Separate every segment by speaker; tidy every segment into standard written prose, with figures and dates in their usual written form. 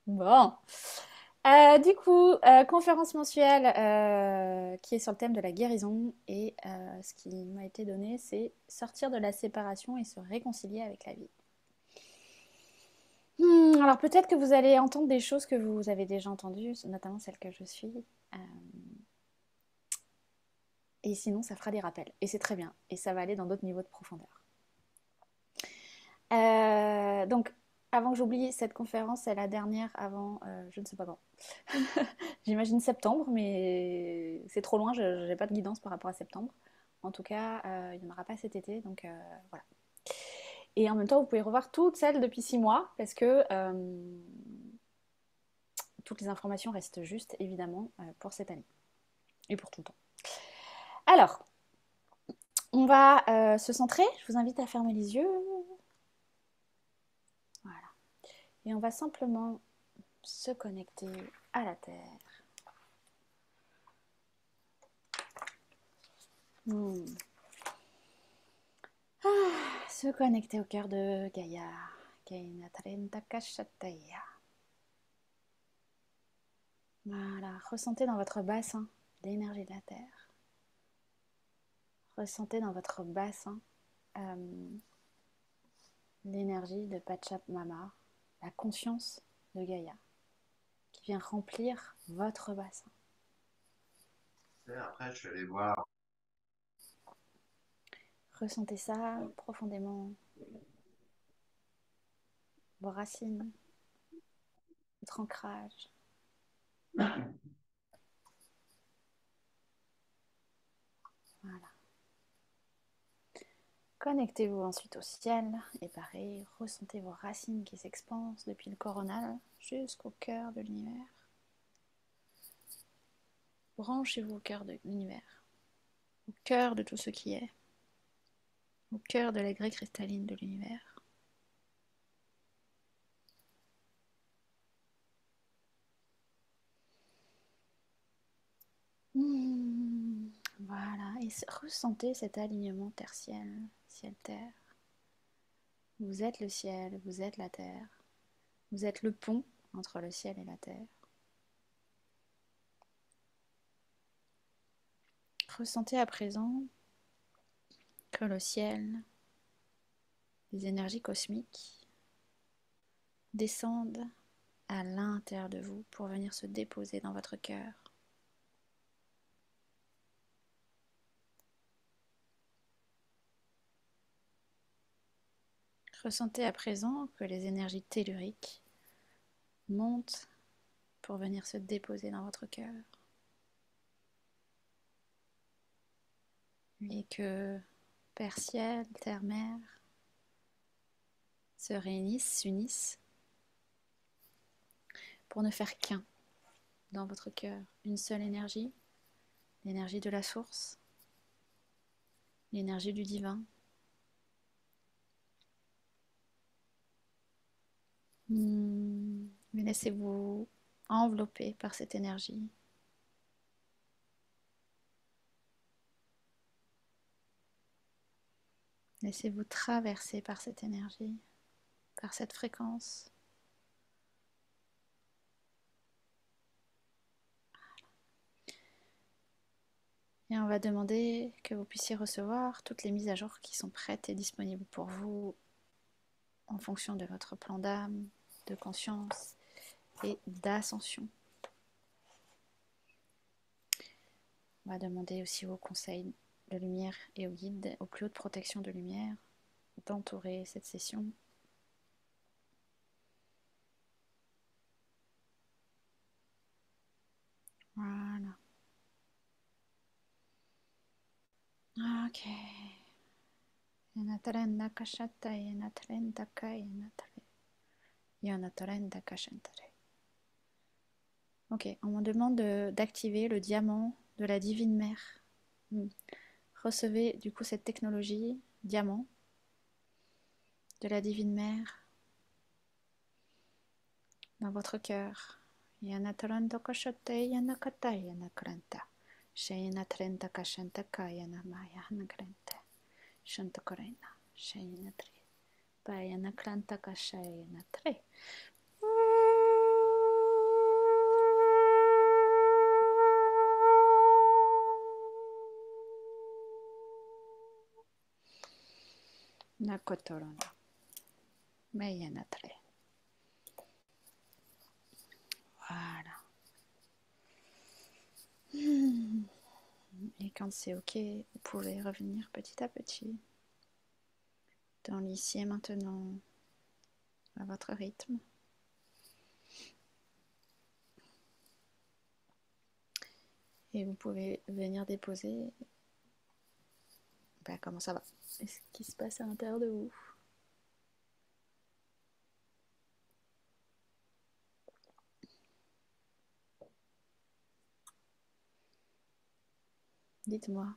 Speaker 1: Bon. Du coup, conférence mensuelle qui est sur le thème de la guérison. Et ce qui m'a été donné, c'est sortir de la séparation et se réconcilier avec la vie. Alors peut-être que vous allez entendre des choses que vous avez déjà entendues, notamment celle que je suis. Euh, et sinon, ça fera des rappels. Et c'est très bien. Et ça va aller dans d'autres niveaux de profondeur. Donc, avant que j'oublie, cette conférence, c'est la dernière avant, je ne sais pas quand. J'imagine septembre, mais c'est trop loin, je n'ai pas de guidance par rapport à septembre. En tout cas, il n'y en aura pas cet été, donc voilà. Et en même temps, vous pouvez revoir toutes celles depuis 6 mois, parce que toutes les informations restent justes, évidemment, pour cette année, et pour tout le temps. Alors, on va se centrer, je vous invite à fermer les yeux. Voilà. Et on va simplement se connecter à la Terre. Hmm. Se connecter au cœur de Gaïa. Voilà, ressentez dans votre bassin l'énergie de la Terre. Ressentez dans votre bassin euh, l'énergie de Pachamama, la conscience de Gaïa, qui vient remplir votre bassin.
Speaker 2: Et après, je suis allé voir.
Speaker 1: Ressentez ça profondément, vos racines, votre ancrage. Voilà. Connectez-vous ensuite au ciel et pareil, ressentez vos racines qui s'expansent depuis le coronal jusqu'au cœur de l'univers. Branchez-vous au cœur de l'univers, au cœur de tout ce qui est, au cœur de la grille cristalline de l'univers. Voilà, et ressentez cet alignement terre-ciel, ciel-terre. Vous êtes le ciel, vous êtes la terre, vous êtes le pont entre le ciel et la terre. Ressentez à présent que le ciel, les énergies cosmiques descendent à l'intérieur de vous pour venir se déposer dans votre cœur. Ressentez à présent que les énergies telluriques montent pour venir se déposer dans votre cœur. Et que Père Ciel, Terre Mère se réunissent, s'unissent pour ne faire qu'un dans votre cœur. Une seule énergie, l'énergie de la source, l'énergie du divin. Mais laissez-vous envelopper par cette énergie. Laissez-vous traverser par cette énergie, par cette fréquence. Et on va demander que vous puissiez recevoir toutes les mises à jour qui sont prêtes et disponibles pour vous en fonction de votre plan d'âme, de conscience et d'ascension. On va demander aussi aux conseils de lumière et aux guides, aux plus hautes protections de lumière, d'entourer cette session. Voilà. Ok. Ok, on me demande d'activer le diamant de la divine mère. Recevez du coup cette technologie diamant de la divine mère dans votre cœur. Nakotorona. Meyanatre. Voilà. Et quand c'est ok, vous pouvez revenir petit à petit dans l'ici et maintenant, à votre rythme. Et vous pouvez venir déposer comment ça va et ce qui se passe à l'intérieur de vous. Dites-moi.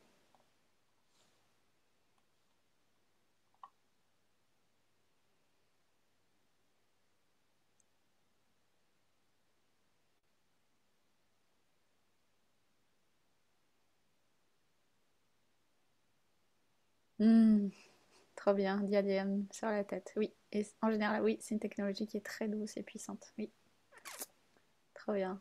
Speaker 1: Trop bien, diadème sur la tête. Oui, et en général, oui, c'est une technologie qui est très douce et puissante. Oui, trop bien.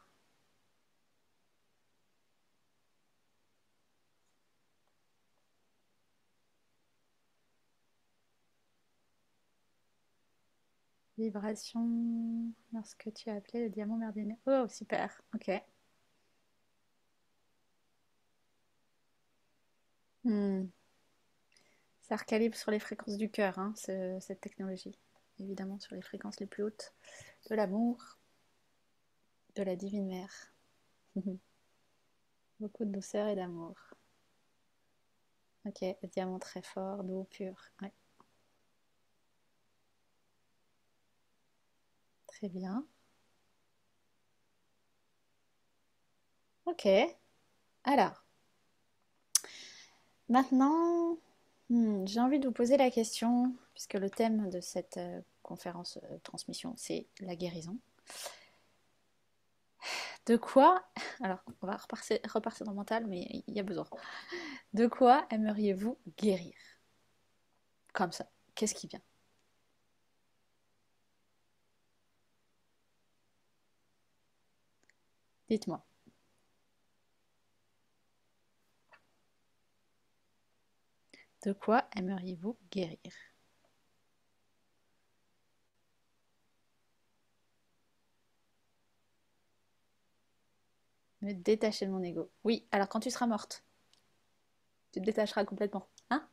Speaker 1: Vibration lorsque tu as appelé le diamant merdineux. Oh, super, ok. Ça recalibre sur les fréquences du cœur, hein, cette technologie. Évidemment, sur les fréquences les plus hautes de l'amour, de la divine mère. Beaucoup de douceur et d'amour. Ok, diamant très fort, doux, pur. Ouais. Très bien. Ok. Alors, maintenant, j'ai envie de vous poser la question, puisque le thème de cette conférence transmission, c'est la guérison. De quoi, alors on va repartir dans le mental, mais il y a besoin. De quoi aimeriez-vous guérir? Comme ça, qu'est-ce qui vient? Dites-moi. De quoi aimeriez-vous guérir? Me détacher de mon ego. Oui, alors quand tu seras morte, tu te détacheras complètement. Hein?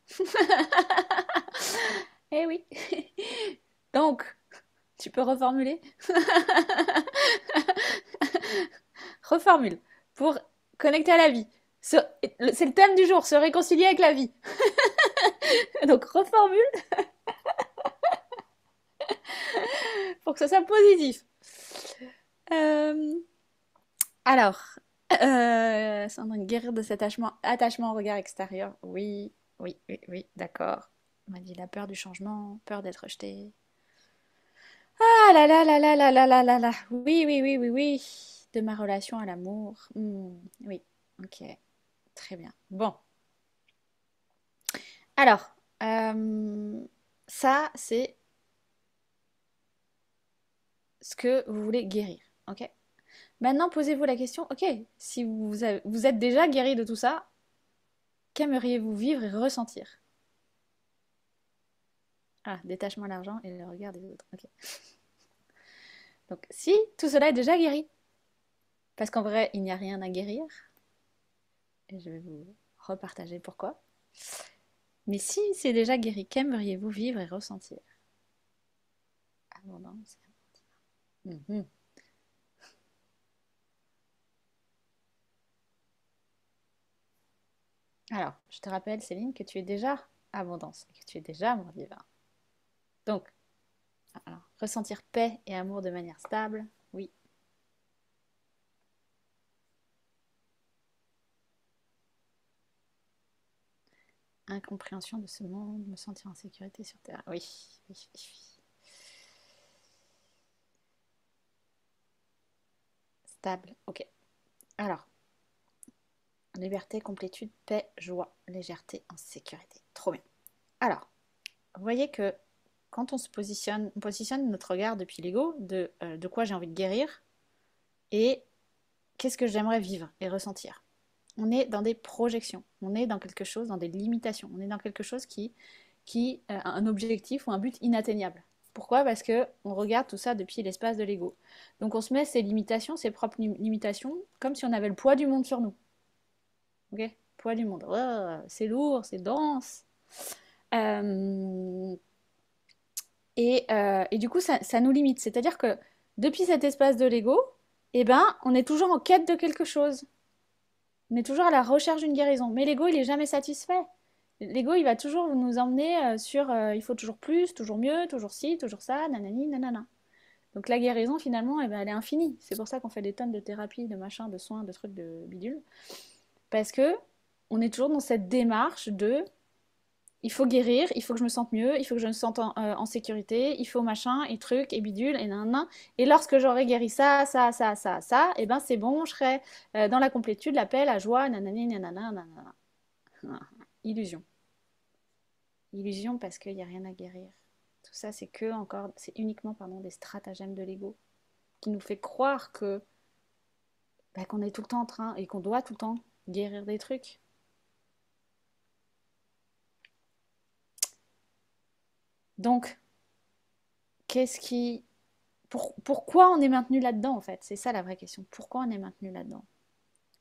Speaker 1: Eh oui. Donc, tu peux reformuler? Reformule. Pour connecter à la vie. C'est le thème du jour, se réconcilier avec la vie. Donc, reformule pour que ce soit positif. Euh, alors, Sandrine, guérir de cet attachement au regard extérieur. Oui, oui, oui, oui, d'accord. On m'a dit la peur du changement, peur d'être rejeté. Ah là là là là là là là là là. Oui, oui, oui, oui, oui. De ma relation à l'amour. Oui, ok, très bien. Bon, alors, ça, c'est ce que vous voulez guérir, ok? Maintenant, posez-vous la question, ok, si vous êtes déjà guéri de tout ça, qu'aimeriez-vous vivre et ressentir? Ah, détachement à l'argent et le regard des autres, ok. Donc, si tout cela est déjà guéri, parce qu'en vrai, il n'y a rien à guérir, et je vais vous repartager pourquoi. Mais si c'est déjà guéri, qu'aimeriez-vous vivre et ressentir? Abondance. Mhm. Alors, je te rappelle, Céline, que tu es déjà abondance, que tu es déjà amour divin. Donc, alors, ressentir paix et amour de manière stable, oui. Incompréhension de ce monde, me sentir en sécurité sur Terre, oui, oui, oui, oui. Stable, ok. Alors, liberté, complétude, paix, joie, légèreté, en sécurité. Trop bien. Alors, vous voyez que quand on positionne notre regard depuis l'ego de quoi j'ai envie de guérir et qu'est-ce que j'aimerais vivre et ressentir. On est dans des projections, on est dans quelque chose, dans des limitations, on est dans quelque chose qui un objectif ou un but inatteignable. Pourquoi? Parce que on regarde tout ça depuis l'espace de l'ego. Donc on se met ses limitations, ses propres limitations, comme si on avait le poids du monde sur nous. Ok? Poids du monde. Oh, c'est lourd, c'est dense. Euh, et du coup, ça nous limite. C'est-à-dire que depuis cet espace de l'ego, eh ben, on est toujours en quête de quelque chose. On est toujours à la recherche d'une guérison. Mais l'ego, il n'est jamais satisfait. L'ego, il va toujours nous emmener sur il faut toujours plus, toujours mieux, toujours ci, toujours ça, nanani, nanana. Donc la guérison, finalement, eh ben, elle est infinie. C'est pour ça qu'on fait des tonnes de thérapies, de machins, de soins, de trucs, de bidules. Parce que on est toujours dans cette démarche de il faut guérir, il faut que je me sente mieux, il faut que je me sente en sécurité, il faut machin, et truc, et bidule, et nanana. Et lorsque j'aurai guéri ça, et ben c'est bon, je serai dans la complétude, la paix, la joie, nanani, nanana, nanana. Illusion. Illusion parce qu'il n'y a rien à guérir. Tout ça, c'est uniquement des stratagèmes de l'ego qui nous fait croire que qu'on est tout le temps en train et qu'on doit tout le temps guérir des trucs. Donc, qu'est-ce qui pourquoi on est maintenu là-dedans en fait? C'est ça la vraie question. Pourquoi on est maintenu là-dedans?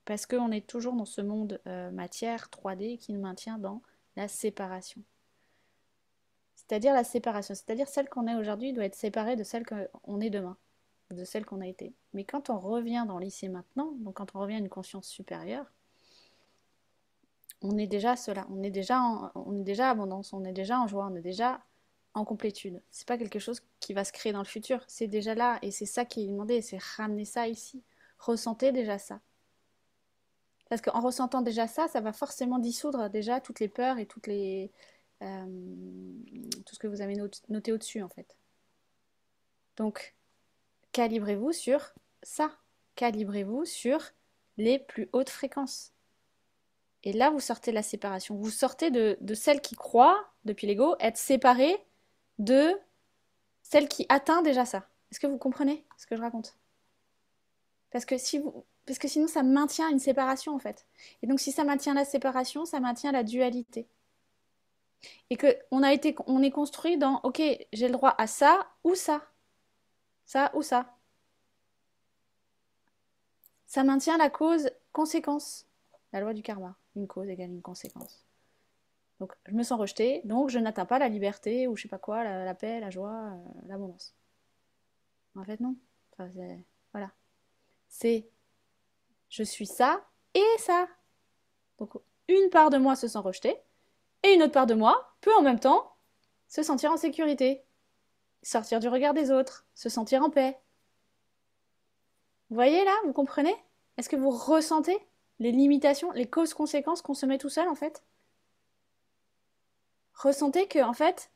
Speaker 1: Parce qu'on est toujours dans ce monde matière 3D qui nous maintient dans la séparation. C'est-à-dire la séparation, c'est-à-dire celle qu'on est aujourd'hui doit être séparée de celle qu'on est demain, de celle qu'on a été. Mais quand on revient dans l'ici et maintenant, donc quand on revient à une conscience supérieure, on est déjà cela, on est déjà abondance, on est déjà en joie, on est déjà en complétude. C'est pas quelque chose qui va se créer dans le futur, c'est déjà là et c'est ça qui est demandé, c'est ramener ça ici. Ressentez déjà ça. Parce qu'en ressentant déjà ça, ça va forcément dissoudre déjà toutes les peurs et euh, tout ce que vous avez noté au-dessus en fait. Donc, calibrez-vous sur ça. Calibrez-vous sur les plus hautes fréquences. Et là, vous sortez de la séparation. Vous sortez de celle qui croit, depuis l'ego, être séparée de celle qui atteint déjà ça. Est-ce que vous comprenez ce que je raconte? Parce que sinon, ça maintient une séparation, en fait. Et donc, si ça maintient la séparation, ça maintient la dualité. Et qu'on on est construit dans, ok, j'ai le droit à ça ou ça. Ça ou ça. Ça maintient la cause-conséquence. La loi du karma. Une cause égale une conséquence. Donc, je me sens rejetée, donc je n'atteins pas la liberté ou je sais pas quoi, la paix, la joie, l'abondance. En fait, non. Enfin, voilà. C'est je suis ça et ça. Donc, une part de moi se sent rejetée et une autre part de moi peut en même temps se sentir en sécurité, sortir du regard des autres, se sentir en paix. Vous voyez là, vous comprenez? Est-ce que vous ressentez les limitations, les causes-conséquences qu'on se met tout seul en fait? Ressentez que en fait,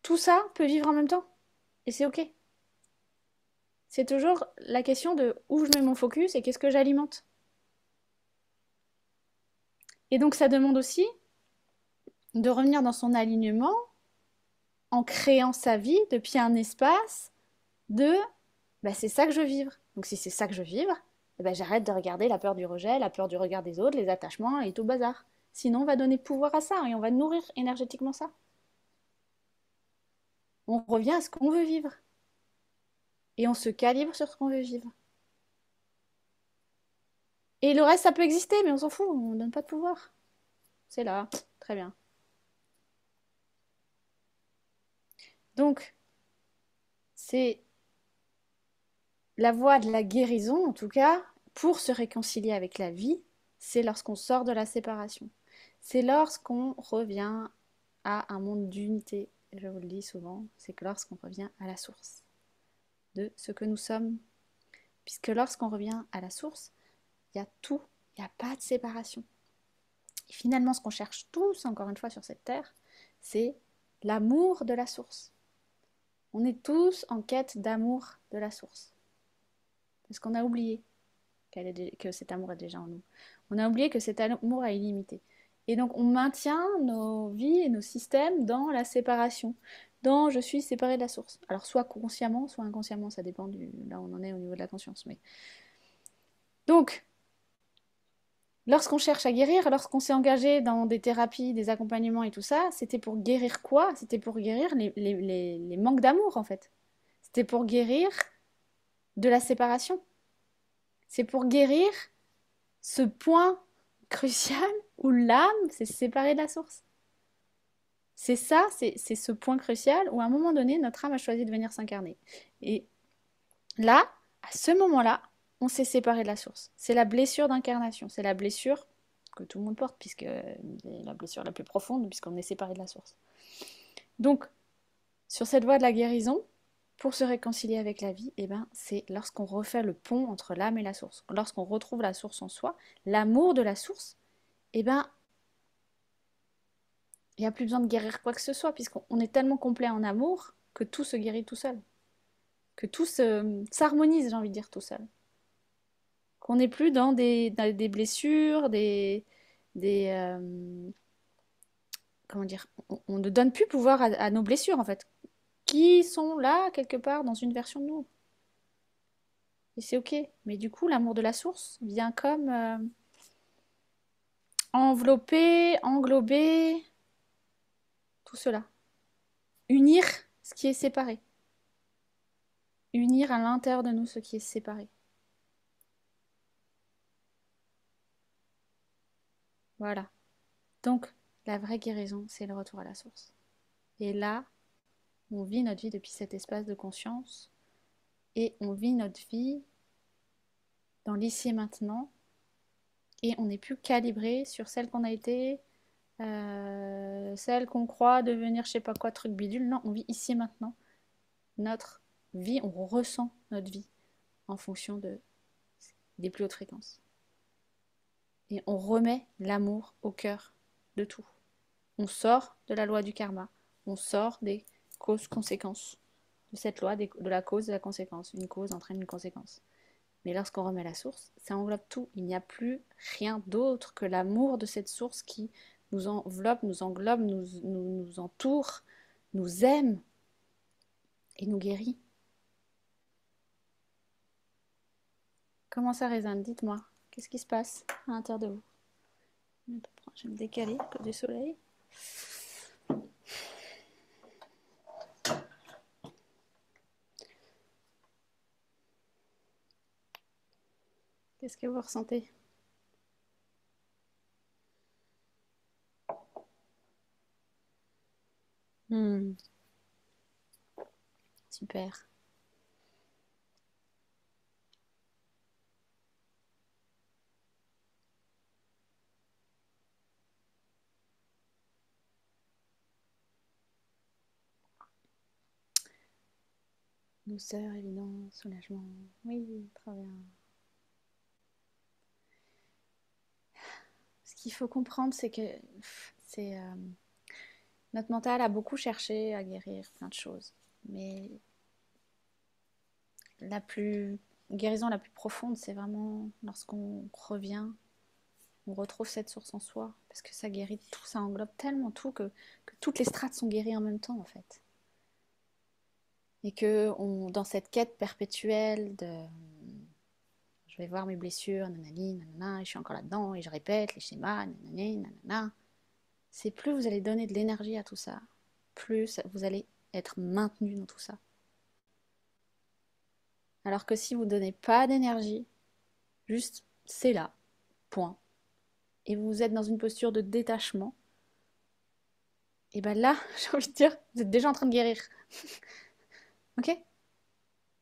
Speaker 1: tout ça peut vivre en même temps et c'est ok. C'est toujours la question de où je mets mon focus et qu'est-ce que j'alimente. Et donc ça demande aussi de revenir dans son alignement en créant sa vie depuis un espace de c'est ça que je veux vivre. Donc si c'est ça que je veux vivre, j'arrête de regarder la peur du rejet, la peur du regard des autres, les attachements et tout le bazar. Sinon, on va donner pouvoir à ça et on va nourrir énergétiquement ça. On revient à ce qu'on veut vivre. Et on se calibre sur ce qu'on veut vivre. Et le reste, ça peut exister, mais on s'en fout, on ne donne pas de pouvoir. C'est là, très bien. Donc, c'est la voie de la guérison, en tout cas, pour se réconcilier avec la vie, c'est lorsqu'on sort de la séparation. C'est lorsqu'on revient à un monde d'unité. Je vous le dis souvent, c'est que lorsqu'on revient à la source de ce que nous sommes. Puisque lorsqu'on revient à la source, il y a tout, il n'y a pas de séparation. Et finalement, ce qu'on cherche tous, encore une fois, sur cette terre, c'est l'amour de la source. On est tous en quête d'amour de la source. Parce qu'on a oublié que cet amour est déjà en nous. On a oublié que cet amour est illimité. Et donc on maintient nos vies et nos systèmes dans la séparation, dans je suis séparé de la source. Alors soit consciemment, soit inconsciemment, ça dépend là où on en est au niveau de la conscience. Mais... Donc, Lorsqu'on cherche à guérir, lorsqu'on s'est engagé dans des thérapies, des accompagnements et tout ça, c'était pour guérir quoi? C'était pour guérir les manques d'amour, en fait. C'était pour guérir de la séparation. C'est pour guérir ce point crucial où l'âme s'est séparée de la source. C'est ça, c'est ce point crucial où à un moment donné, notre âme a choisi de venir s'incarner. Et là, à ce moment-là, on s'est séparé de la source. C'est la blessure d'incarnation, c'est la blessure que tout le monde porte, puisque c'est la blessure la plus profonde, puisqu'on est séparé de la source. Donc, sur cette voie de la guérison, pour se réconcilier avec la vie, eh ben, c'est lorsqu'on refait le pont entre l'âme et la source. Lorsqu'on retrouve la source en soi, l'amour de la source, eh ben, il n'y a plus besoin de guérir quoi que ce soit, puisqu'on est tellement complet en amour que tout se guérit tout seul. Que tout s'harmonise, j'ai envie de dire, tout seul. Qu'on n'est plus dans des blessures, comment dire, on ne donne plus pouvoir à nos blessures, en fait, qui sont là, quelque part, dans une version de nous. Et c'est ok. Mais du coup, l'amour de la source vient comme envelopper, englober tout cela. Unir ce qui est séparé. Unir à l'intérieur de nous ce qui est séparé. Voilà. Donc, la vraie guérison, c'est le retour à la source. Et là, on vit notre vie depuis cet espace de conscience et on vit notre vie dans l'ici et maintenant et on n'est plus calibré sur celle qu'on a été, celle qu'on croit devenir je sais pas quoi, truc bidule. Non, on vit ici et maintenant notre vie, on ressent notre vie en fonction des plus hautes fréquences. Et on remet l'amour au cœur de tout. On sort de la loi du karma, on sort des causes-conséquences, de cette loi de la cause et de la conséquence. Une cause entraîne une conséquence. Mais lorsqu'on remet la source, ça englobe tout. Il n'y a plus rien d'autre que l'amour de cette source qui nous enveloppe, nous englobe, nous entoure, nous aime et nous guérit. Comment ça résonne? Dites-moi. Qu'est-ce qui se passe à l'intérieur de vous? Je vais me décaler à cause du soleil. Qu'est-ce que vous ressentez? Super. Douceur, évidence, soulagement. Oui, très bien. Ce qu'il faut comprendre, c'est que c'est notre mental a beaucoup cherché à guérir plein de choses, mais la guérison la plus profonde, c'est vraiment lorsqu'on revient, on retrouve cette source en soi, parce que ça guérit tout, ça englobe tellement tout que toutes les strates sont guéries en même temps, en fait. Et que dans cette quête perpétuelle de je vais voir mes blessures, nanani, nanana, et je suis encore là-dedans, et je répète les schémas, nanani, nanana, c'est plus vous allez donner de l'énergie à tout ça, plus vous allez être maintenu dans tout ça. Alors que si vous ne donnez pas d'énergie, juste c'est là, point, et vous êtes dans une posture de détachement, et bien là, j'ai envie de dire, vous êtes déjà en train de guérir. Ok?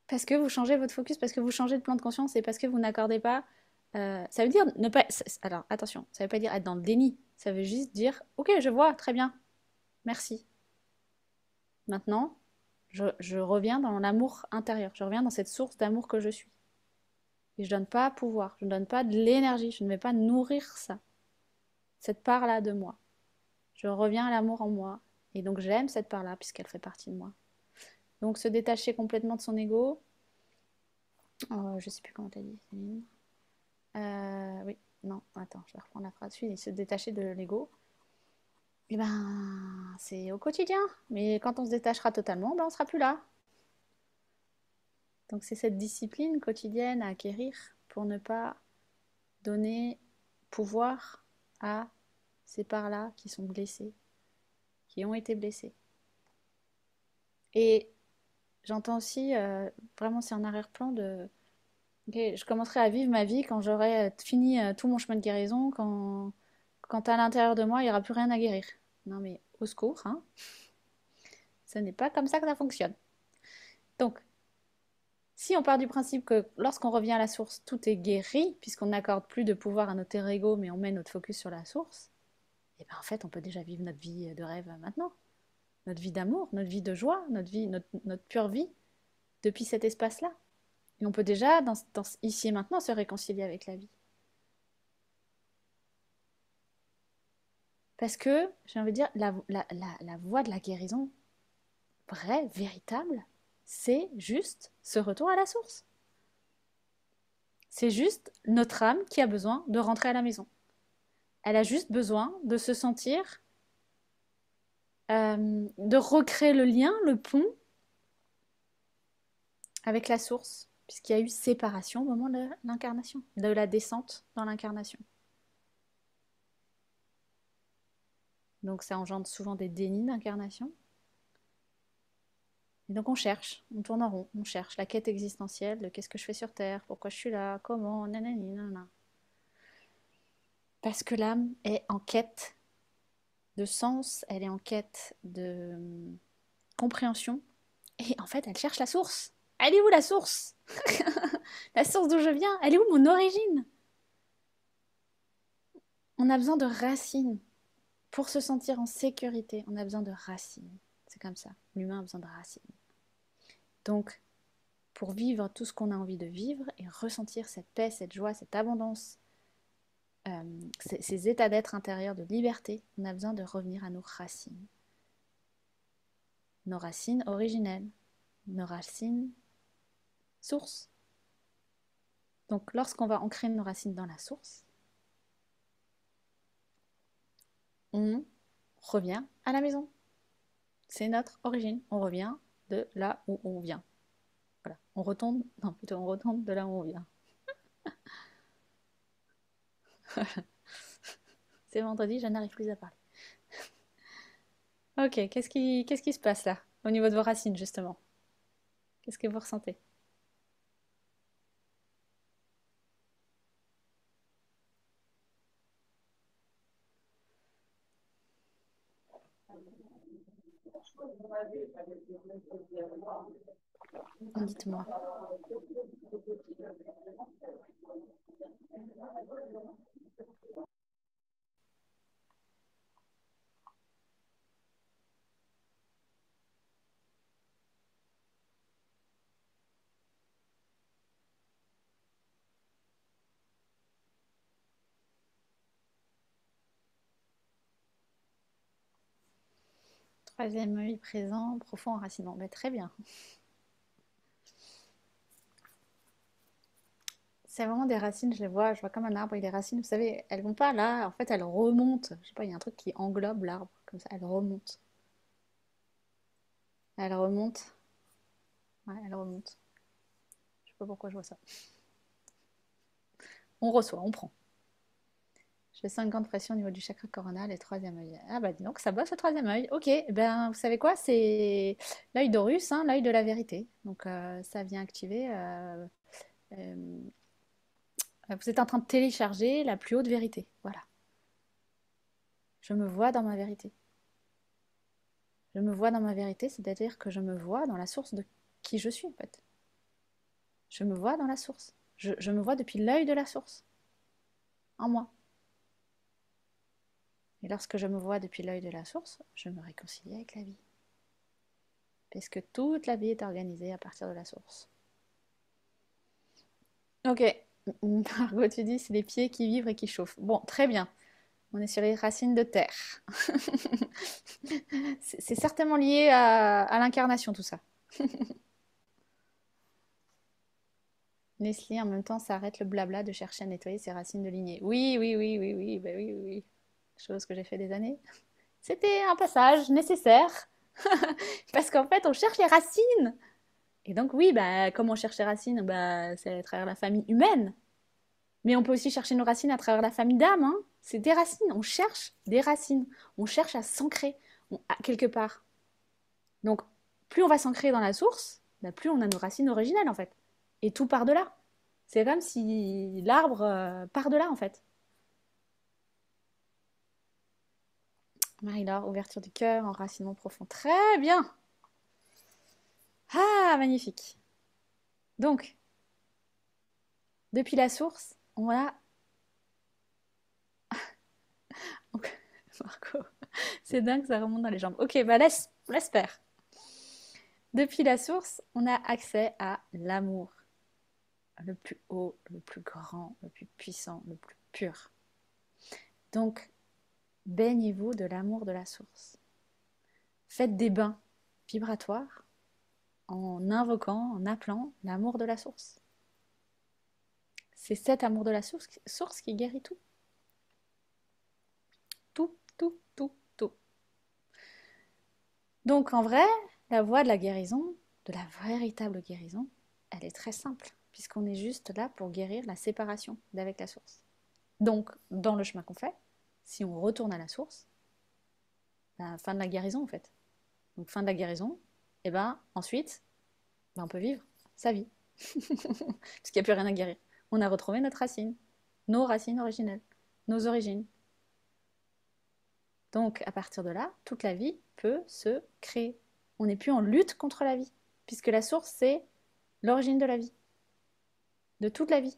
Speaker 1: Parce que vous changez votre focus, parce que vous changez de plan de conscience et parce que vous n'accordez pas. Ça veut dire ne pas. Alors attention, ça veut pas dire être dans le déni. Ça veut juste dire ok, je vois, très bien, merci. Maintenant, je reviens dans l'amour intérieur. Je reviens dans cette source d'amour que je suis. Et je donne pas pouvoir, je ne donne pas de l'énergie, je ne vais pas nourrir ça, cette part-là de moi. Je reviens à l'amour en moi. Et donc j'aime cette part-là puisqu'elle fait partie de moi. Donc se détacher complètement de son ego. Je sais plus comment t'as dit, Céline. Oui, non, attends, je vais reprendre la phrase suivante. Se détacher de l'ego. Eh ben, c'est au quotidien. Mais quand on se détachera totalement, ben, on sera plus là. Donc c'est cette discipline quotidienne à acquérir pour ne pas donner pouvoir à ces parts-là qui sont blessées, qui ont été blessées. Et j'entends aussi, vraiment c'est en arrière-plan de... ok, je commencerai à vivre ma vie quand j'aurai fini tout mon chemin de guérison, quand à l'intérieur de moi, il n'y aura plus rien à guérir. Non mais au secours, hein. Ce n'est pas comme ça que ça fonctionne. Donc, si on part du principe que lorsqu'on revient à la source, tout est guéri, puisqu'on n'accorde plus de pouvoir à notre ego, mais on met notre focus sur la source, et bien en fait, on peut déjà vivre notre vie de rêve maintenant. Notre vie d'amour, notre vie de joie, notre pure vie, depuis cet espace-là. Et on peut déjà, ici et maintenant, se réconcilier avec la vie. Parce que, j'ai envie de dire, la voie de la guérison, vraie, véritable, c'est juste ce retour à la source. C'est juste notre âme qui a besoin de rentrer à la maison. Elle a juste besoin de se sentir, de recréer le lien, le pont avec la source, puisqu'il y a eu séparation au moment de l'incarnation, de la descente dans l'incarnation. Donc ça engendre souvent des dénis d'incarnation. Et donc on cherche, on tourne en rond, on cherche la quête existentielle de qu'est-ce que je fais sur Terre, pourquoi je suis là, comment, nanani, nanana. Parce que l'âme est en quête de sens, elle est en quête de compréhension, et en fait elle cherche la source. Elle est où la source? La source d'où je viens, elle est où mon origine? On a besoin de racines. Pour se sentir en sécurité, on a besoin de racines. C'est comme ça, l'humain a besoin de racines. Donc, pour vivre tout ce qu'on a envie de vivre et ressentir cette paix, cette joie, cette abondance, ces états d'être intérieurs de liberté, on a besoin de revenir à nos racines originelles, nos racines sources. Donc lorsqu'on va ancrer nos racines dans la source, on revient à la maison. C'est notre origine. On revient de là où on vient. Voilà. On retombe de là où on vient. C'est vendredi, je n'arrive plus à parler. Ok, qu'est-ce qui se passe là, au niveau de vos racines, justement? Qu'est-ce que vous ressentez? Dites-moi. Troisième œil présent, profond enracinement. Mais très bien. C'est vraiment des racines, je vois comme un arbre avec des racines, vous savez, elles vont pas là, en fait elles remontent. Je sais pas, il y a un truc qui englobe l'arbre, comme ça, elles remontent. Elles remontent. Ouais, elles remontent. Je sais pas pourquoi je vois ça. On reçoit, on prend. Je fais 5 grandes pressions au niveau du chakra coronal et troisième œil. Ah bah dis donc, ça bosse le troisième œil. Ok, ben vous savez quoi, c'est l'œil d'Horus, hein, l'œil de la vérité. Donc ça vient activer. Euh, vous êtes en train de télécharger la plus haute vérité. Voilà. Je me vois dans ma vérité. Je me vois dans ma vérité, c'est-à-dire que je me vois dans la source de qui je suis en fait. Je me vois dans la source. Je me vois depuis l'œil de la source. En moi. Et lorsque je me vois depuis l'œil de la source, je me réconcilie avec la vie. Parce que toute la vie est organisée à partir de la source. Ok. Margot, tu dis c'est les pieds qui vibrent et qui chauffent. Bon, très bien. On est sur les racines de terre. C'est certainement lié à l'incarnation, tout ça. Leslie, en même temps, ça arrête le blabla de chercher à nettoyer ses racines de lignée. Oui, oui, oui, oui, oui, bah oui, oui, oui. Chose que j'ai fait des années. C'était un passage nécessaire. Parce qu'en fait, on cherche les racines. Et donc, oui, bah, comment on cherche les racines? Bah, c'est à travers la famille humaine. Mais on peut aussi chercher nos racines à travers la famille d'âme, hein. C'est des racines, on cherche des racines. On cherche à s'ancrer quelque part. Donc, plus on va s'ancrer dans la source, bah, plus on a nos racines originelles, en fait. Et tout part de là. C'est comme si l'arbre part de là, en fait. Marie-Laure, ouverture du cœur, enracinement profond. Très bien. Ah, magnifique. Donc, depuis la source, on a... Marco, c'est dingue, ça remonte dans les jambes. Ok, bah laisse faire. Depuis la source, on a accès à l'amour. Le plus haut, le plus grand, le plus puissant, le plus pur. Donc, baignez-vous de l'amour de la source. Faites des bains vibratoires en invoquant, en appelant l'amour de la source. C'est cet amour de la source qui guérit tout. Tout, tout, tout, tout. Donc en vrai, la voie de la guérison, de la véritable guérison, elle est très simple, puisqu'on est juste là pour guérir la séparation d'avec la source. Donc, dans le chemin qu'on fait, si on retourne à la source, ben, fin de la guérison en fait. Donc fin de la guérison, et ben ensuite, ben, on peut vivre sa vie. Parce qu'il n'y a plus rien à guérir. On a retrouvé notre racine, nos racines originelles, nos origines. Donc à partir de là, toute la vie peut se créer. On n'est plus en lutte contre la vie, puisque la source, c'est l'origine de la vie, de toute la vie,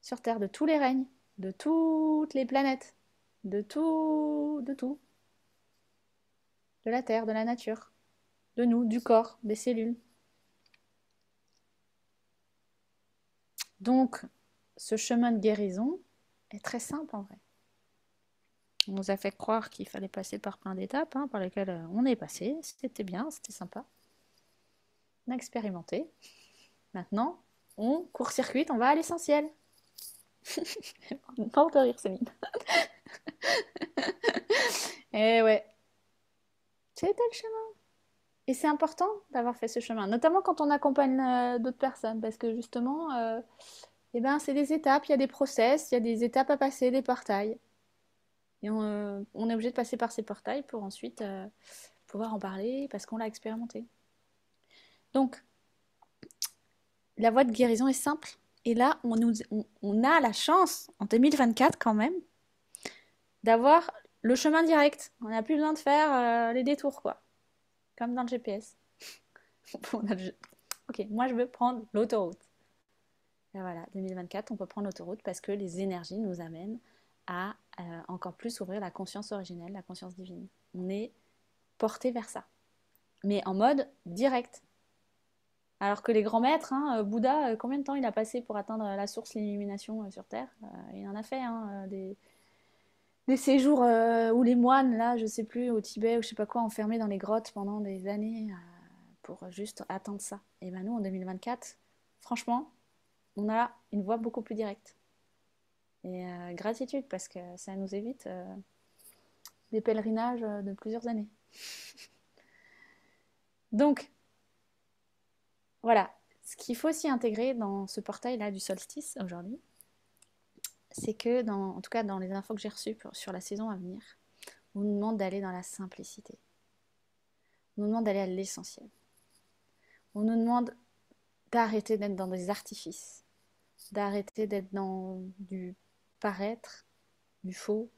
Speaker 1: sur Terre, de tous les règnes, de toutes les planètes, de tout, de la Terre, de la nature, de nous, du corps, des cellules. Donc, ce chemin de guérison est très simple en vrai. On nous a fait croire qu'il fallait passer par plein d'étapes, hein, par lesquelles on est passé. C'était bien, c'était sympa. On a expérimenté. Maintenant, on court-circuite, on va à l'essentiel. Pas de rire, Céline. Et ouais, c'était le chemin. Et c'est important d'avoir fait ce chemin, notamment quand on accompagne d'autres personnes, parce que justement, eh ben, c'est des étapes, il y a des process, il y a des étapes à passer, des portails. Et on est obligé de passer par ces portails pour ensuite pouvoir en parler, parce qu'on l'a expérimenté. Donc, la voie de guérison est simple. Et là, on a la chance, en 2024 quand même, d'avoir le chemin direct. On n'a plus besoin de faire les détours, quoi. Comme dans le GPS. Ok, moi je veux prendre l'autoroute. Et voilà, 2024, on peut prendre l'autoroute parce que les énergies nous amènent à encore plus ouvrir la conscience originelle, la conscience divine. On est porté vers ça. Mais en mode direct. Alors que les grands maîtres, hein, Bouddha, combien de temps il a passé pour atteindre la source, l'illumination sur Terre? Il en a fait hein, des séjours où les moines, là, je sais plus, au Tibet ou je sais pas quoi, enfermés dans les grottes pendant des années pour juste atteindre ça. Et ben nous, en 2024, franchement, on a une voie beaucoup plus directe. Et gratitude parce que ça nous évite des pèlerinages de plusieurs années. Donc, voilà. Ce qu'il faut aussi intégrer dans ce portail-là du solstice aujourd'hui, c'est que, en tout cas dans les infos que j'ai reçues sur la saison à venir, on nous demande d'aller dans la simplicité. On nous demande d'aller à l'essentiel. On nous demande d'arrêter d'être dans des artifices, d'arrêter d'être dans du paraître, du faux,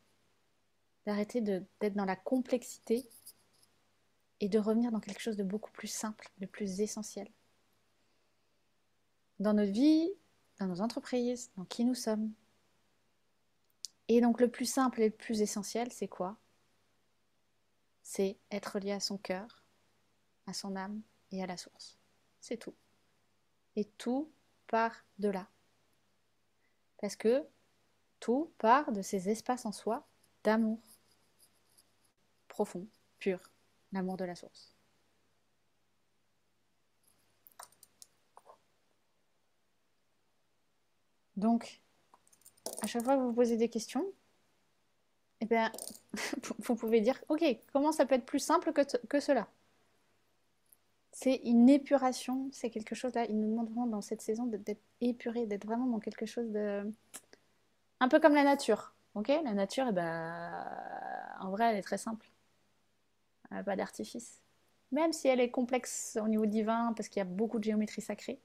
Speaker 1: d'arrêter d'être dans la complexité et de revenir dans quelque chose de beaucoup plus simple, de plus essentiel. Dans notre vie, dans nos entreprises, dans qui nous sommes. Et donc le plus simple et le plus essentiel, c'est quoi? C'est être lié à son cœur, à son âme et à la source. C'est tout. Et tout part de là. Parce que tout part de ces espaces en soi d'amour profond, pur, l'amour de la source. Donc, à chaque fois que vous posez des questions, eh bien, vous pouvez dire, ok, comment ça peut être plus simple que cela? C'est une épuration, c'est quelque chose là, il nous demande vraiment dans cette saison d'être épuré, d'être vraiment dans quelque chose de... Un peu comme la nature, ok? La nature, eh ben, en vrai, elle est très simple, elle n'a pas d'artifice. Même si elle est complexe au niveau divin, parce qu'il y a beaucoup de géométrie sacrée,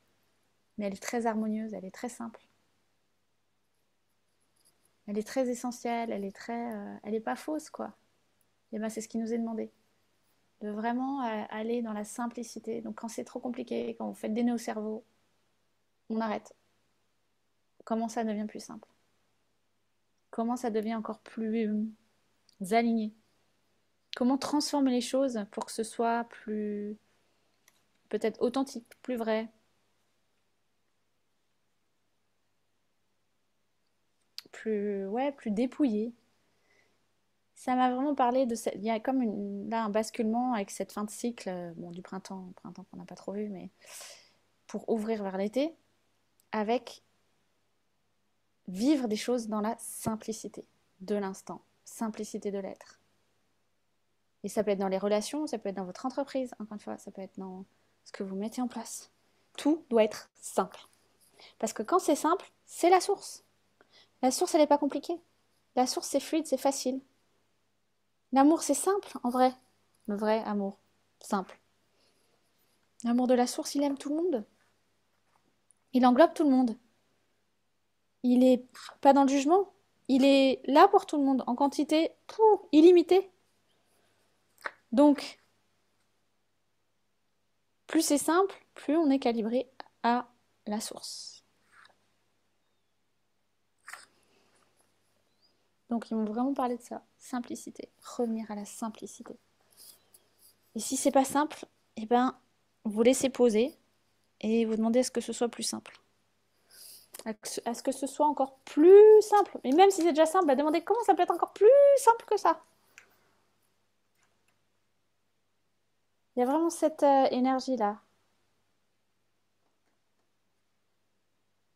Speaker 1: mais elle est très harmonieuse, elle est très simple. Elle est très essentielle, elle est très... elle est pas fausse, quoi. Et ben, c'est ce qui nous est demandé. De vraiment aller dans la simplicité. Donc quand c'est trop compliqué, quand vous faites des nœuds au cerveau, on arrête. Comment ça devient plus simple? Comment ça devient encore plus aligné? Comment transformer les choses pour que ce soit plus peut-être authentique, plus vrai, plus ouais, plus dépouillé. Ça m'a vraiment parlé de cette... Il y a comme là un basculement avec cette fin de cycle, bon, du printemps qu'on n'a pas trop vu, mais pour ouvrir vers l'été, avec vivre des choses dans la simplicité de l'instant, simplicité de l'être. Et ça peut être dans les relations, ça peut être dans votre entreprise, encore une fois, ça peut être dans ce que vous mettez en place. Tout doit être simple. Parce que quand c'est simple, c'est la source. La source, elle n'est pas compliquée. La source, c'est fluide, c'est facile. L'amour, c'est simple, en vrai. Le vrai amour, simple. L'amour de la source, il aime tout le monde. Il englobe tout le monde. Il est pas dans le jugement. Il est là pour tout le monde, en quantité illimitée. Donc, plus c'est simple, plus on est calibré à la source. Donc ils m'ont vraiment parlé de ça, simplicité, revenir à la simplicité. Et si c'est pas simple, eh ben vous laissez poser et vous demandez à ce que ce soit plus simple. À ce que ce soit encore plus simple. Et même si c'est déjà simple, bah demandez comment ça peut être encore plus simple que ça. Il y a vraiment cette énergie-là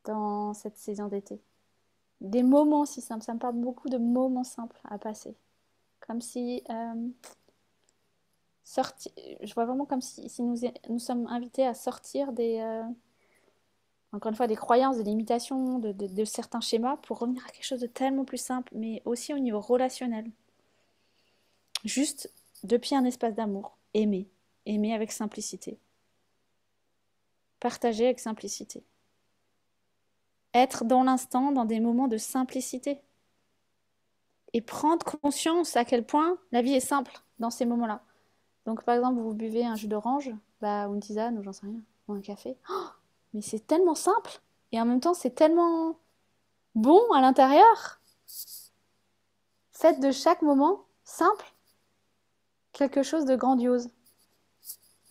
Speaker 1: dans cette saison d'été. Des moments si simples, ça me parle beaucoup de moments simples à passer. Comme si je vois vraiment comme si nous sommes invités à sortir encore une fois, des croyances, des limitations, de certains schémas pour revenir à quelque chose de tellement plus simple, mais aussi au niveau relationnel. Juste depuis un espace d'amour, aimer, aimer avec simplicité, partager avec simplicité, être dans l'instant, dans des moments de simplicité, et prendre conscience à quel point la vie est simple dans ces moments-là. Donc par exemple, vous buvez un jus d'orange, bah, ou une tisane, ou j'en sais rien, ou un café, oh, mais c'est tellement simple, et en même temps c'est tellement bon à l'intérieur. Faites de chaque moment simple quelque chose de grandiose.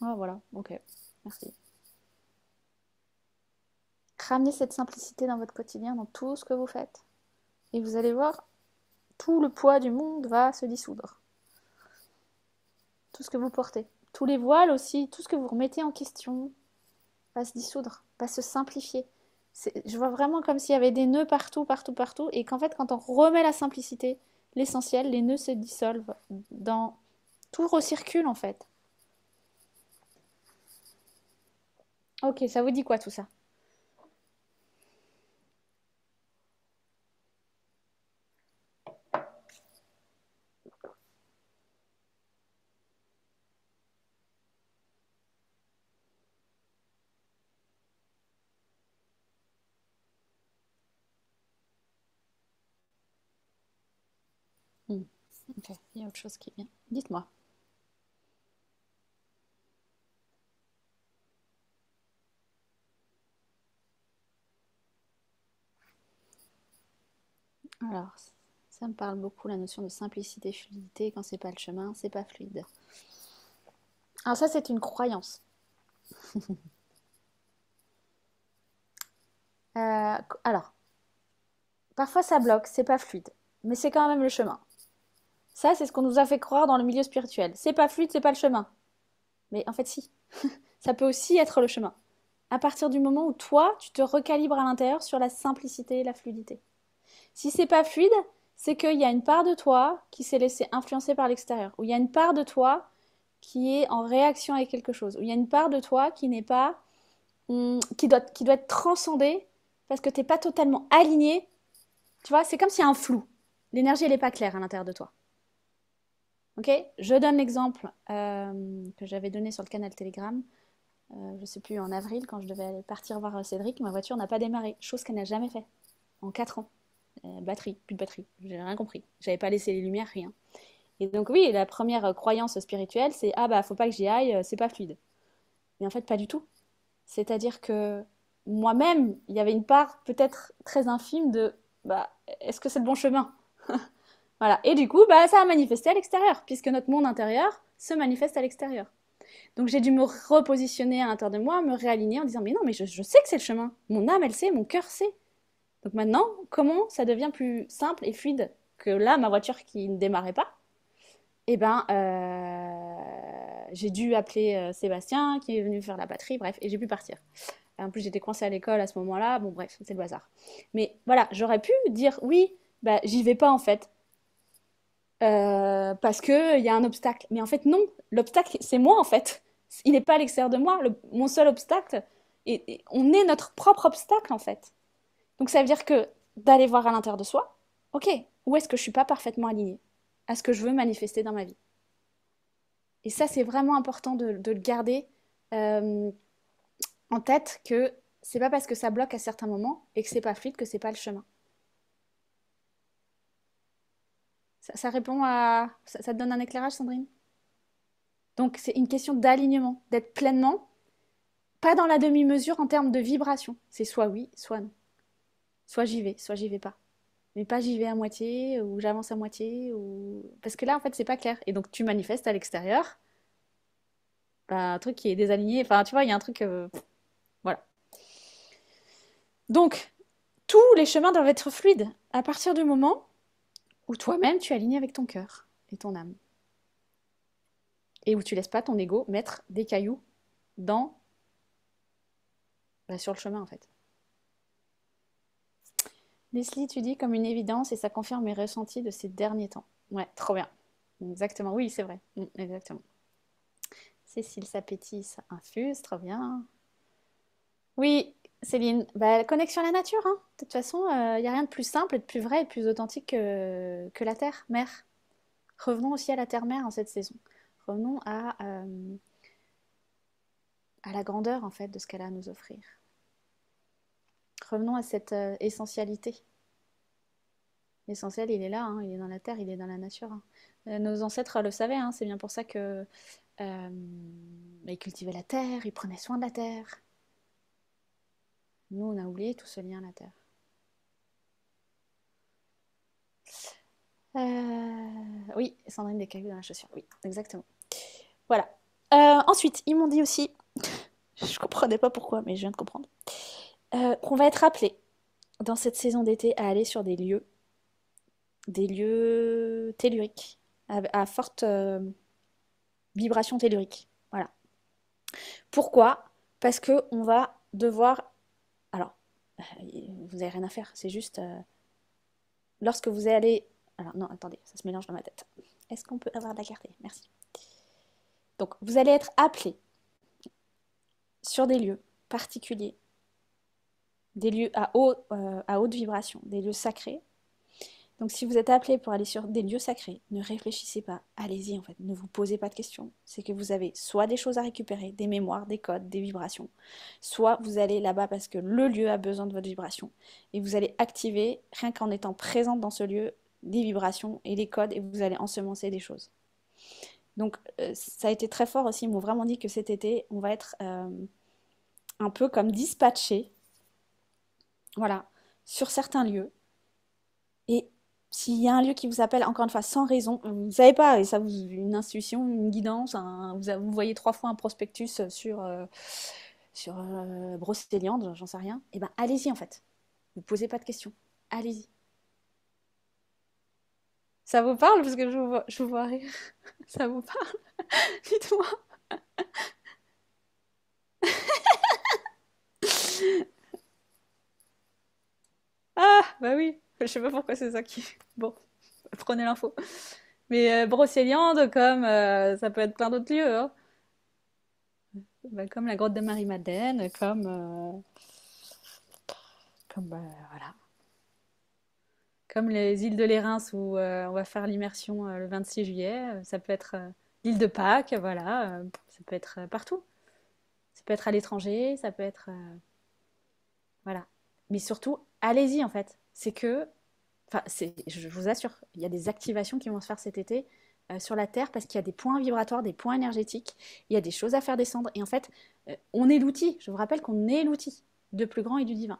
Speaker 1: Ah, voilà, ok, merci. Ramenez cette simplicité dans votre quotidien, dans tout ce que vous faites. Et vous allez voir, tout le poids du monde va se dissoudre. Tout ce que vous portez. Tous les voiles aussi, tout ce que vous remettez en question va se dissoudre, va se simplifier. Je vois vraiment comme s'il y avait des nœuds partout, partout, partout. Et qu'en fait, quand on remet la simplicité, l'essentiel, les nœuds se dissolvent. Tout recircule en fait. Ok, ça vous dit quoi tout ça? Hmm. Ok, il y a autre chose qui vient. Dites-moi. Alors, ça me parle beaucoup la notion de simplicité, fluidité. Quand c'est pas le chemin, c'est pas fluide. Alors ça, c'est une croyance. Alors, parfois ça bloque, c'est pas fluide, mais c'est quand même le chemin. Ça, c'est ce qu'on nous a fait croire dans le milieu spirituel. C'est pas fluide, c'est pas le chemin. Mais en fait, si. Ça peut aussi être le chemin. À partir du moment où toi, tu te recalibres à l'intérieur sur la simplicité et la fluidité. Si c'est pas fluide, c'est qu'il y a une part de toi qui s'est laissée influencer par l'extérieur. Ou il y a une part de toi qui est en réaction avec quelque chose, où il y a une part de toi qui n'est pas, qui doit être transcendée parce que tu n'es pas totalement aligné. Tu vois, c'est comme s'il y a un flou. L'énergie, elle n'est pas claire à l'intérieur de toi. Ok. Je donne l'exemple que j'avais donné sur le canal Telegram. Je ne sais plus, en avril, quand je devais aller partir voir Cédric, ma voiture n'a pas démarré, chose qu'elle n'a jamais fait en 4 ans. Batterie, plus de batterie, j'ai rien compris. J'avais pas laissé les lumières, rien. Et donc oui, la première croyance spirituelle, c'est ah bah faut pas que j'y aille, c'est pas fluide. Mais en fait, pas du tout. C'est-à-dire que moi-même, il y avait une part peut-être très infime de bah est-ce que c'est le bon chemin? Voilà. Et du coup, bah ça a manifesté à l'extérieur, puisque notre monde intérieur se manifeste à l'extérieur. Donc j'ai dû me repositionner à l'intérieur de moi, me réaligner en disant mais non, mais je sais que c'est le chemin. Mon âme, elle sait, mon cœur sait. Donc maintenant, comment ça devient plus simple et fluide que là, ma voiture qui ne démarrait pas, eh ben, j'ai dû appeler Sébastien qui est venu faire la batterie, bref, et j'ai pu partir. En plus, j'étais coincée à l'école à ce moment-là, bon bref, c'est le bazar. Mais voilà, j'aurais pu dire oui, bah j'y vais pas en fait, parce qu'il y a un obstacle. Mais en fait, non, l'obstacle, c'est moi en fait. Il n'est pas à l'extérieur de moi. Mon seul obstacle, et on est notre propre obstacle en fait. Donc ça veut dire que d'aller voir à l'intérieur de soi, ok, où est-ce que je suis pas parfaitement alignée à ce que je veux manifester dans ma vie. Et ça, c'est vraiment important de le garder euh, en tête que c'est pas parce que ça bloque à certains moments et que c'est pas fluide que c'est pas le chemin. Ça répond à... Ça te donne un éclairage, Sandrine? Donc c'est une question d'alignement, d'être pleinement, pas dans la demi-mesure en termes de vibration. C'est soit oui, soit non. Soit j'y vais pas. Mais pas j'y vais à moitié, ou j'avance à moitié, ou... Parce que là, en fait, c'est pas clair. Et donc, tu manifestes à l'extérieur bah, un truc qui est désaligné. Enfin, tu vois, il y a un truc... voilà. Donc, tous les chemins doivent être fluides à partir du moment où toi-même, tu es aligné avec ton cœur et ton âme. Et où tu laisses pas ton ego mettre des cailloux dans... bah, sur le chemin, en fait. Leslie, tu dis comme une évidence et ça confirme mes ressentis de ces derniers temps. Ouais, trop bien. Exactement, oui, c'est vrai. Exactement. Cécile, ça pétille, ça infuse, trop bien. Oui, Céline, bah, connexion à la nature, hein. De toute façon, il n'y a rien de plus simple, et de plus vrai et de plus authentique que la terre, mère. Revenons aussi à la terre-mère en cette saison. Revenons à la grandeur, en fait, de ce qu'elle a à nous offrir. Revenons à cette essentialité. L'essentiel, il est là, hein, il est dans la terre, il est dans la nature, hein. Nos ancêtres le savaient, hein, c'est bien pour ça que ils cultivaient la terre, ils prenaient soin de la terre. Nous, on a oublié tout ce lien à la terre. Oui, Sandrine des cailloux dans la chaussure, oui, exactement. Voilà. Ensuite, ils m'ont dit aussi, je comprenais pas pourquoi, mais je viens de comprendre, qu'on va être appelé dans cette saison d'été à aller sur des lieux telluriques, à forte vibration tellurique. Voilà. Pourquoi? Parce que on va devoir. Alors, vous n'avez rien à faire, c'est juste lorsque vous allez. Alors, non, attendez, ça se mélange dans ma tête. Est-ce qu'on peut avoir de la clarté? Merci. Donc, vous allez être appelé sur des lieux particuliers, des lieux à haute vibration, des lieux sacrés. Donc si vous êtes appelé pour aller sur des lieux sacrés, ne réfléchissez pas, allez-y en fait, ne vous posez pas de questions. C'est que vous avez soit des choses à récupérer, des mémoires, des codes, des vibrations, soit vous allez là-bas parce que le lieu a besoin de votre vibration et vous allez activer, rien qu'en étant présente dans ce lieu, des vibrations et des codes et vous allez ensemencer des choses. Donc ça a été très fort aussi, ils m'ont vraiment dit que cet été, on va être un peu comme dispatché, voilà, sur certains lieux. Et s'il y a un lieu qui vous appelle, encore une fois, sans raison, vous ne savez pas, et ça vous une intuition, une guidance, vous voyez 3 fois un prospectus sur Brocéliande, j'en sais rien, et ben allez-y en fait. Ne posez pas de questions. Allez-y. Ça vous parle parce que je vous vois rire. Ça vous parle? Dites-moi. Ah, bah oui. Je sais pas pourquoi c'est ça qui. Bon, prenez l'info. Mais Brocéliande, comme ça peut être plein d'autres lieux, hein. Bah, comme la grotte de Marie-Madeleine, comme voilà, comme les îles de Lérins où on va faire l'immersion le 26 juillet. Ça peut être l'île de Pâques, voilà. Ça peut être partout. Ça peut être à l'étranger, ça peut être voilà. Mais surtout, allez-y en fait. C'est que enfin, je vous assure, il y a des activations qui vont se faire cet été sur la Terre parce qu'il y a des points vibratoires, des points énergétiques, il y a des choses à faire descendre. Et en fait, on est l'outil. Je vous rappelle qu'on est l'outil de plus grand et du divin.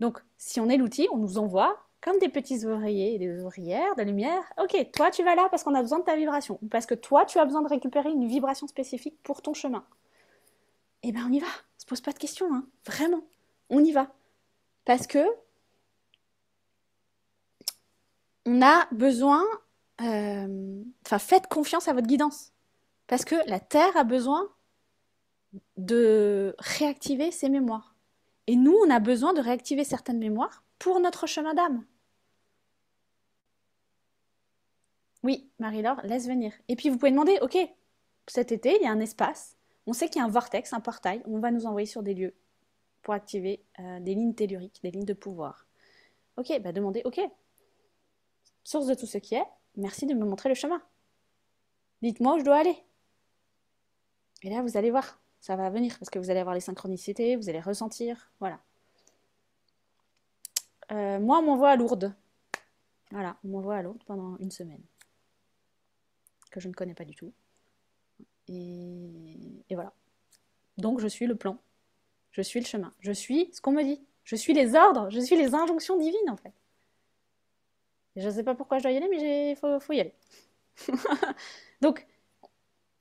Speaker 1: Donc, si on est l'outil, on nous envoie comme des petits ouvriers et des ouvrières de lumière. Ok, toi tu vas là parce qu'on a besoin de ta vibration, ou parce que toi tu as besoin de récupérer une vibration spécifique pour ton chemin. Eh ben on y va. On se pose pas de questions, hein. Vraiment, on y va. Parce que on a besoin, enfin, faites confiance à votre guidance. Parce que la Terre a besoin de réactiver ses mémoires. Et nous, on a besoin de réactiver certaines mémoires pour notre chemin d'âme. Oui, Marie-Laure, laisse venir. Et puis vous pouvez demander, ok, cet été, il y a un espace, on sait qu'il y a un vortex, un portail, on va nous envoyer sur des lieux pour activer des lignes telluriques, des lignes de pouvoir. Ok, bah demandez, ok, source de tout ce qui est, merci de me montrer le chemin. Dites-moi où je dois aller. Et là, vous allez voir, ça va venir, parce que vous allez avoir les synchronicités, vous allez ressentir, voilà. Moi, on m'envoie à Lourdes. Voilà, on m'envoie à Lourdes pendant une semaine, que je ne connais pas du tout. Et voilà. Donc, je suis le plan, je suis le chemin, je suis ce qu'on me dit, je suis les ordres, je suis les injonctions divines, en fait. Et je ne sais pas pourquoi je dois y aller, mais il faut y aller. Donc,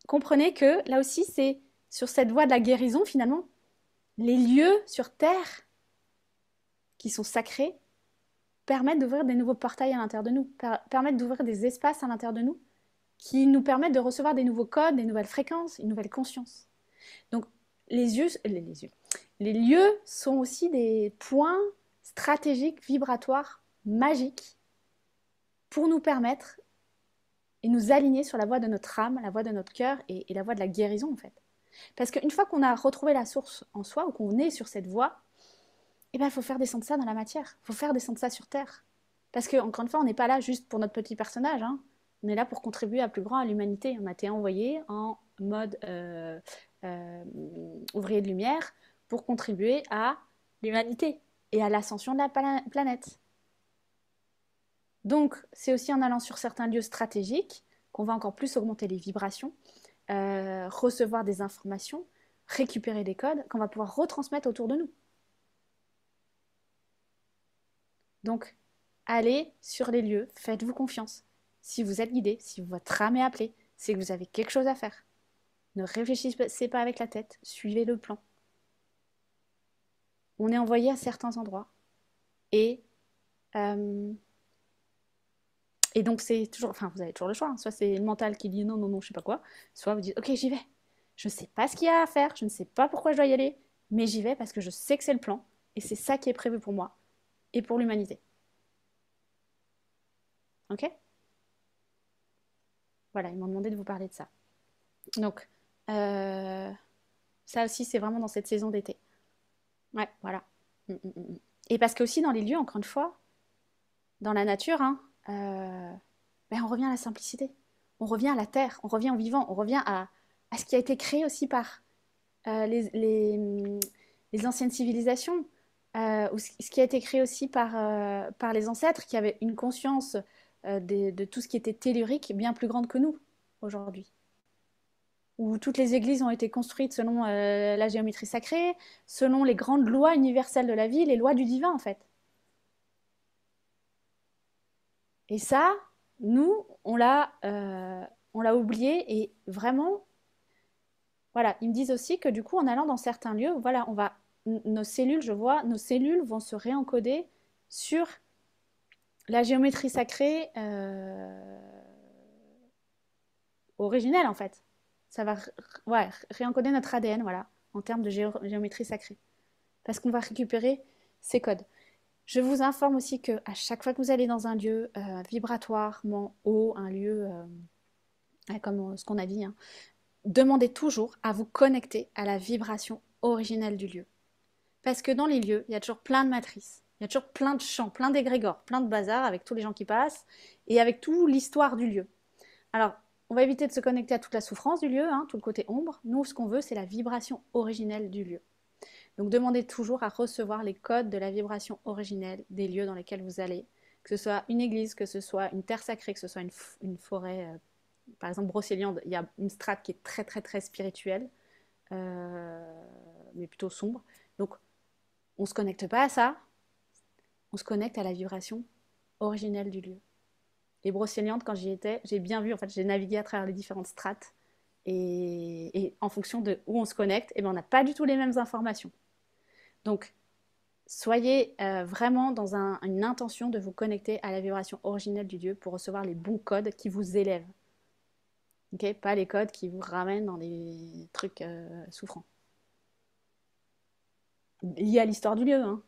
Speaker 1: comprenez que là aussi, c'est sur cette voie de la guérison, finalement, les lieux sur Terre qui sont sacrés permettent d'ouvrir des nouveaux portails à l'intérieur de nous, permettent d'ouvrir des espaces à l'intérieur de nous qui nous permettent de recevoir des nouveaux codes, des nouvelles fréquences, une nouvelle conscience. Donc, les lieux sont aussi des points stratégiques, vibratoires, magiques pour nous permettre et nous aligner sur la voie de notre âme, la voie de notre cœur et la voie de la guérison, en fait. Parce qu'une fois qu'on a retrouvé la source en soi ou qu'on est sur cette voie, eh ben, il faut faire descendre ça dans la matière. Il faut faire descendre ça sur Terre. Parce que, encore une fois, on n'est pas là juste pour notre petit personnage, hein. On est là pour contribuer à plus grand à l'humanité. On a été envoyé en mode euh, ouvrier de lumière pour contribuer à l'humanité et à l'ascension de la planète. Donc, c'est aussi en allant sur certains lieux stratégiques qu'on va encore plus augmenter les vibrations, recevoir des informations, récupérer des codes qu'on va pouvoir retransmettre autour de nous. Donc, allez sur les lieux, faites-vous confiance. Si vous êtes guidé, si votre âme est appelée, c'est que vous avez quelque chose à faire. Ne réfléchissez pas avec la tête, suivez le plan. On est envoyé à certains endroits. Et, euh, et donc, c'est toujours, enfin, vous avez toujours le choix, hein. Soit c'est le mental qui dit non, non, non, je sais pas quoi. Soit vous dites, ok, j'y vais. Je ne sais pas ce qu'il y a à faire, je ne sais pas pourquoi je dois y aller, mais j'y vais parce que je sais que c'est le plan. Et c'est ça qui est prévu pour moi et pour l'humanité. Ok? Voilà, ils m'ont demandé de vous parler de ça. Donc, euh, ça aussi, c'est vraiment dans cette saison d'été. Ouais, voilà. Et parce que aussi dans les lieux, encore une fois, dans la nature, hein, ben on revient à la simplicité. On revient à la terre, on revient au vivant, on revient à ce qui a été créé aussi par les anciennes civilisations, ou ce qui a été créé aussi par les ancêtres qui avaient une conscience de tout ce qui était tellurique bien plus grande que nous aujourd'hui. Où toutes les églises ont été construites selon la géométrie sacrée, selon les grandes lois universelles de la vie, les lois du divin en fait. Et ça, nous, on l'a oublié et vraiment, voilà, ils me disent aussi que du coup, en allant dans certains lieux, voilà, nos cellules, je vois, nos cellules vont se réencoder sur la géométrie sacrée originelle en fait. Ça va ouais, réencoder notre ADN, voilà, en termes de géométrie sacrée. Parce qu'on va récupérer ces codes. Je vous informe aussi que à chaque fois que vous allez dans un lieu vibratoirement haut, un lieu comme ce qu'on a dit, hein, demandez toujours à vous connecter à la vibration originelle du lieu. Parce que dans les lieux, il y a toujours plein de matrices, il y a toujours plein de chants, plein d'égrégores, plein de bazar avec tous les gens qui passent et avec toute l'histoire du lieu. Alors, on va éviter de se connecter à toute la souffrance du lieu, hein, tout le côté ombre. Nous, ce qu'on veut, c'est la vibration originelle du lieu. Donc, demandez toujours à recevoir les codes de la vibration originelle des lieux dans lesquels vous allez, que ce soit une église, que ce soit une terre sacrée, que ce soit une forêt. Par exemple, Brocéliande, il y a une strate qui est très, très, très spirituelle, mais plutôt sombre. Donc, on ne se connecte pas à ça, on se connecte à la vibration originelle du lieu. Et Brocéliande, quand j'y étais, j'ai bien vu, en fait, j'ai navigué à travers les différentes strates. Et en fonction de où on se connecte, eh ben, on n'a pas du tout les mêmes informations. Donc, soyez vraiment dans une intention de vous connecter à la vibration originelle du lieu pour recevoir les bons codes qui vous élèvent. Okay, pas les codes qui vous ramènent dans des trucs souffrants. Liés à l'histoire du lieu. Hein.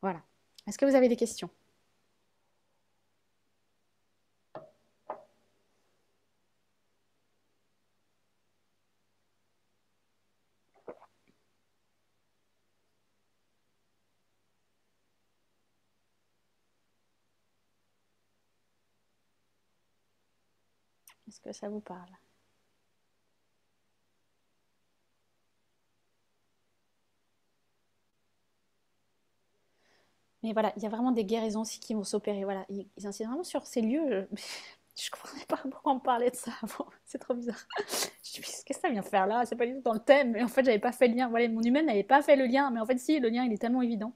Speaker 1: Voilà. Est-ce que vous avez des questions? Est-ce que ça vous parle? Mais voilà, il y a vraiment des guérisons aussi qui vont s'opérer. Voilà, ils insistent vraiment sur ces lieux. Je ne comprenais pas pourquoi on parlait de ça avant. C'est trop bizarre. Je me dis, qu'est-ce que ça vient faire là? C'est pas du tout dans le thème. Mais en fait, j'avais pas fait le lien. Voilà, mon humaine n'avait pas fait le lien. Mais en fait, si, le lien, il est tellement évident.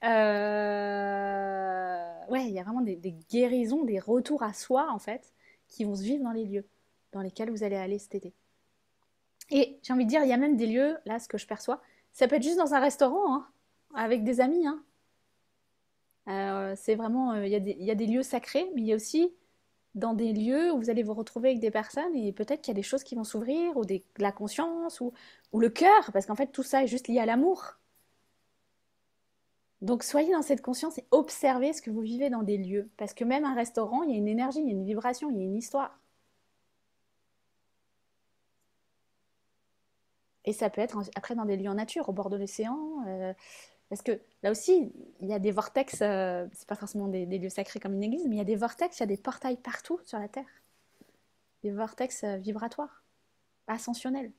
Speaker 1: Ouais, il y a vraiment des guérisons, des retours à soi, en fait, qui vont se vivre dans les lieux dans lesquels vous allez aller cet été. Et j'ai envie de dire, il y a même des lieux, là, ce que je perçois, ça peut être juste dans un restaurant, hein, avec des amis. Hein. C'est vraiment, il y a des lieux sacrés, mais il y a aussi dans des lieux où vous allez vous retrouver avec des personnes et peut-être qu'il y a des choses qui vont s'ouvrir, ou la conscience, ou le cœur, parce qu'en fait, tout ça est juste lié à l'amour. Donc soyez dans cette conscience et observez ce que vous vivez dans des lieux. Parce que même un restaurant, il y a une énergie, il y a une vibration, il y a une histoire. Et ça peut être après dans des lieux en nature, au bord de l'océan. Parce que là aussi, il y a des vortex, c'est pas forcément des lieux sacrés comme une église, mais il y a des vortex, il y a des portails partout sur la Terre. Des vortex vibratoires, ascensionnels.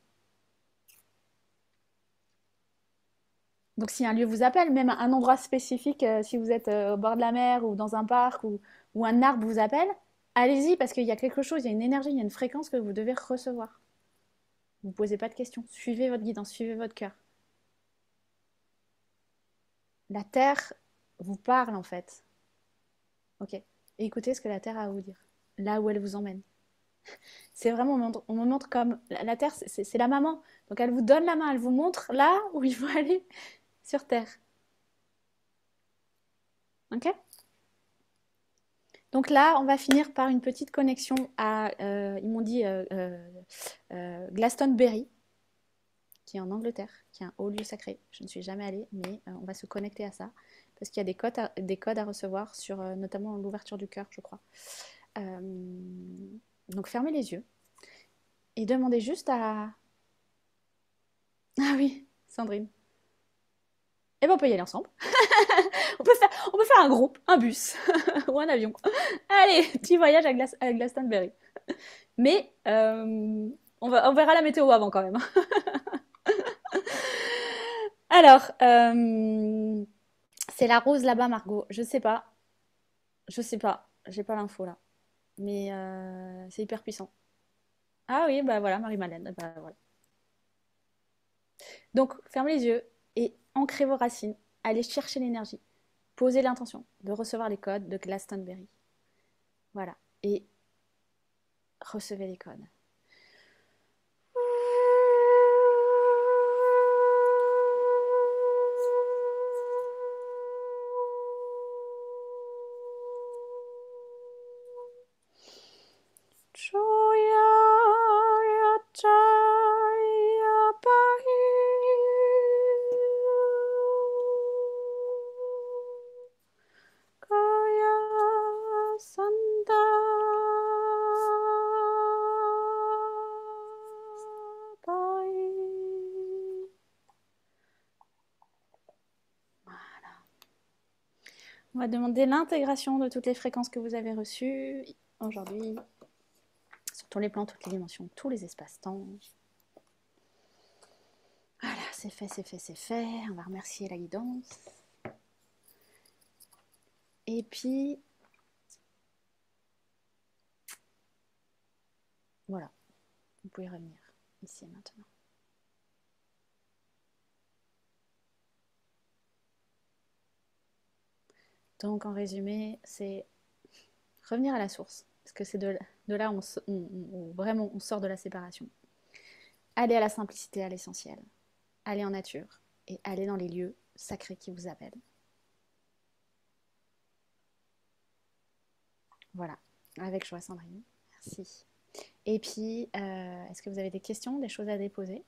Speaker 1: Donc si un lieu vous appelle, même un endroit spécifique, si vous êtes au bord de la mer ou dans un parc ou un arbre vous appelle, allez-y parce qu'il y a quelque chose, il y a une énergie, il y a une fréquence que vous devez recevoir. Vous ne posez pas de questions, suivez votre guidance, suivez votre cœur. La Terre vous parle en fait. Ok. Et écoutez ce que la Terre a à vous dire, là où elle vous emmène. C'est vraiment, on me montre comme la Terre, c'est la maman. Donc elle vous donne la main, elle vous montre là où il faut aller sur Terre. Ok. Donc là, on va finir par une petite connexion à, ils m'ont dit, Glastonbury, qui est en Angleterre, qui est un haut lieu sacré. Je ne suis jamais allée, mais on va se connecter à ça, parce qu'il y a des codes à recevoir sur notamment l'ouverture du cœur, je crois. Euh, donc fermez les yeux et demandez juste à... Ah oui, Sandrine. Eh ben on peut y aller ensemble. On peut faire un groupe, un bus ou un avion. Allez, petit voyage à Glastonbury. Mais on verra la météo avant quand même. Alors, c'est la rose là-bas, Margot. Je sais pas. Je sais pas. J'ai pas l'info là. Mais c'est hyper puissant. Ah oui, bah voilà, Marie-Madeleine. Bah, voilà. Donc, fermez les yeux et ancrez vos racines. Allez chercher l'énergie. Posez l'intention de recevoir les codes de Glastonbury. Voilà. Et recevez les codes. On va demander l'intégration de toutes les fréquences que vous avez reçues aujourd'hui, sur tous les plans, toutes les dimensions, tous les espaces-temps. Voilà, c'est fait, c'est fait, c'est fait. On va remercier la guidance. Et puis, voilà, vous pouvez revenir ici et maintenant. Donc, en résumé, c'est revenir à la source, parce que c'est de là où vraiment on sort de la séparation. Aller à la simplicité, à l'essentiel. Aller en nature et aller dans les lieux sacrés qui vous appellent. Voilà, avec joie Sandrine, merci. Et puis, est-ce que vous avez des questions, des choses à déposer?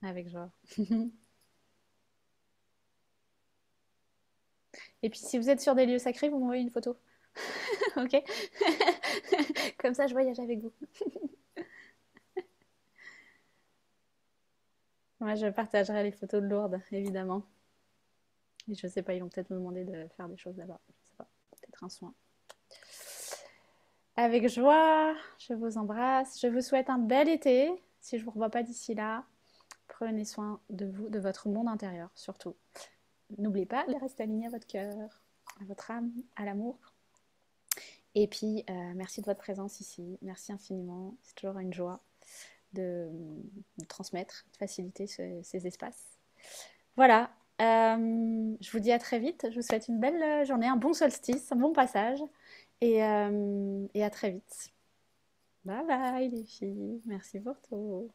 Speaker 1: Avec joie. Et puis, si vous êtes sur des lieux sacrés, vous m'envoyez une photo. Ok. Comme ça, je voyage avec vous. Moi, je partagerai les photos de Lourdes, évidemment. Et je sais pas, ils vont peut-être me demander de faire des choses là-bas. Je sais pas, peut-être un soin. Avec joie, je vous embrasse. Je vous souhaite un bel été. Si je ne vous revois pas d'ici là, prenez soin de vous, de votre monde intérieur, surtout. N'oubliez pas de rester aligné à votre cœur, à votre âme, à l'amour. Et puis, merci de votre présence ici. Merci infiniment. C'est toujours une joie de transmettre, de faciliter ces espaces. Voilà. Je vous dis à très vite. Je vous souhaite une belle journée, un bon solstice, un bon passage. Et à très vite. Bye bye les filles. Merci pour tout.